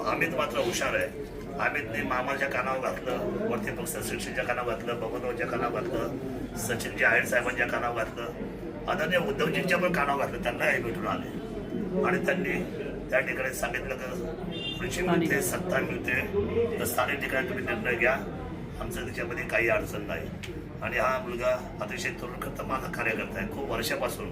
अमित मात्र हुशार आहे. अमितने मामाच्या कानावर घातलं, वरती पक्ष शिक्षणच्या कानावर घातलं, बबनरावच्या कानावर घातलं, सचिनजी आहेर साहेबांच्या कानावर घातलं, आदरणीय उद्धवजींच्या पण कानावर घातलं. त्यांनाही भेटून आले आणि त्यांनी त्या ठिकाणी सांगितलं की खुर्ची मिळते, सत्ता मिळते, तर स्थानिक ठिकाणी तुम्ही निर्णय घ्या, आमचं त्याच्यामध्ये काही अडचण नाही. आणि हा मुलगा अतिशय तरुण करता माझा कार्यकर्ता आहे. खूप वर्षापासून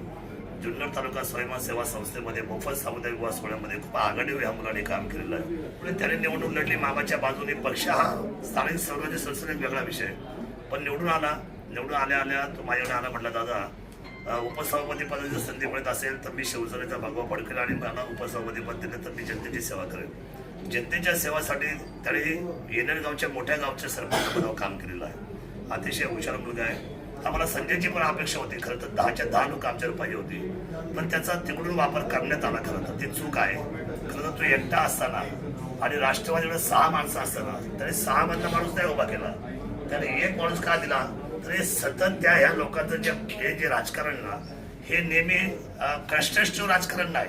जुन्नर तालुका स्वयंसेवा सेवा संस्थेमध्ये मोफत सामुदायिक विवाह सोहळ्यामध्ये खूप आघाडीवर ह्या मुलाने काम केलेलं आहे. म्हणजे त्याने निवडणूक लढली मामाच्या बाजूने. पक्ष हा स्थानिक स्वराज्य संस्थेचा एक वेगळा विषय, पण निवडून आल्या तो माझ्याकडे आला, म्हटलं दादा उपसभापती पदाची संधी मिळत असेल तर मी शिवसेनेचा भगवा पडकेल आणि मला उपसभापती पद दिलं तर मी जनतेची सेवा करेन. जनतेच्या सेवासाठी त्याने येणेरगावच्या मोठ्या गावच्या सरपंच पदावर काम केलेलं आहे. अतिशय हुशार मुलगा आहे. आम्हाला संजयची पण अपेक्षा होती, खरं तर 10च्या 10 लोक आमच्यावर पाहिजे होती, पण त्याचा तिकडून वापर करण्यात आला. खरं तर ती चूक आहे. खरं तर तो एकटा असताना आणि राष्ट्रवादीकडे 6 माणसं असताना त्याने 6 मधला माणूस नाही उभा केला. त्याने एक माणूस का दिला तर हे सतत ह्या लोकांचं जे राजकारण ना, हे नेहमी कन्स्ट्रक्टिव्ह राजकारण नाही,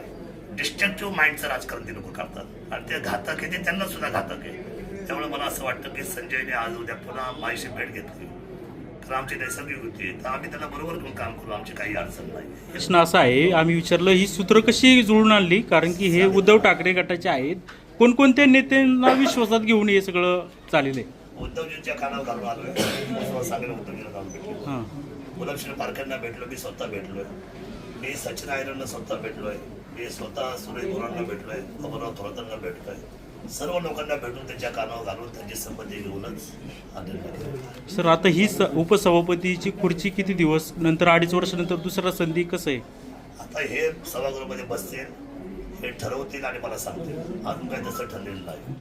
डिस्ट्रक्टिव्ह माइंडचं राजकारण ते लोक करतात आणि ते घातक आहे, ते त्यांना सुद्धा घातक आहे. त्यामुळे मला असं वाटतं की संजयने आज उद्या पुन्हा माझ्याशी भेट घेतली तर आमची नैसर्गिक होती, तर आम्ही त्यांना बरोबर करून काम करू, आमची काही अडचण नाही. प्रश्न असा आहे, आम्ही विचारलं ही सूत्र कशी जुळून आणली, कारण की हे उद्धव ठाकरे गटाचे आहेत. कोणकोणत्या नेत्यांना विश्वासात घेऊन हे सगळं चाललेलं आहे? उद्धवजींच्या कानावर घालून आलोय, सांगेल उद्धवजीला जाऊन भेटलो, गुलाबश्री पारखेंना भेटलो, मी स्वतः भेटलोय, मी सचिन आयरांना स्वतः भेटलोय, मी स्वतः सुरेश बोरांना भेटलोय, बबनराव थोरातांना भेटलोय. सर्व लोकांना भेटून त्यांच्या कानावर घालून त्यांची संमती घेऊनच आलेलं. सर, आता ही उपसभापतीची खुर्ची किती दिवस नंतर, 2.5 वर्षानंतर दुसरा संधी कसं आहे? आता हे सभागृहामध्ये बसतील, हे ठरवतील आणि मला सांगतील. अजून काही तसं ठरलेलं नाही.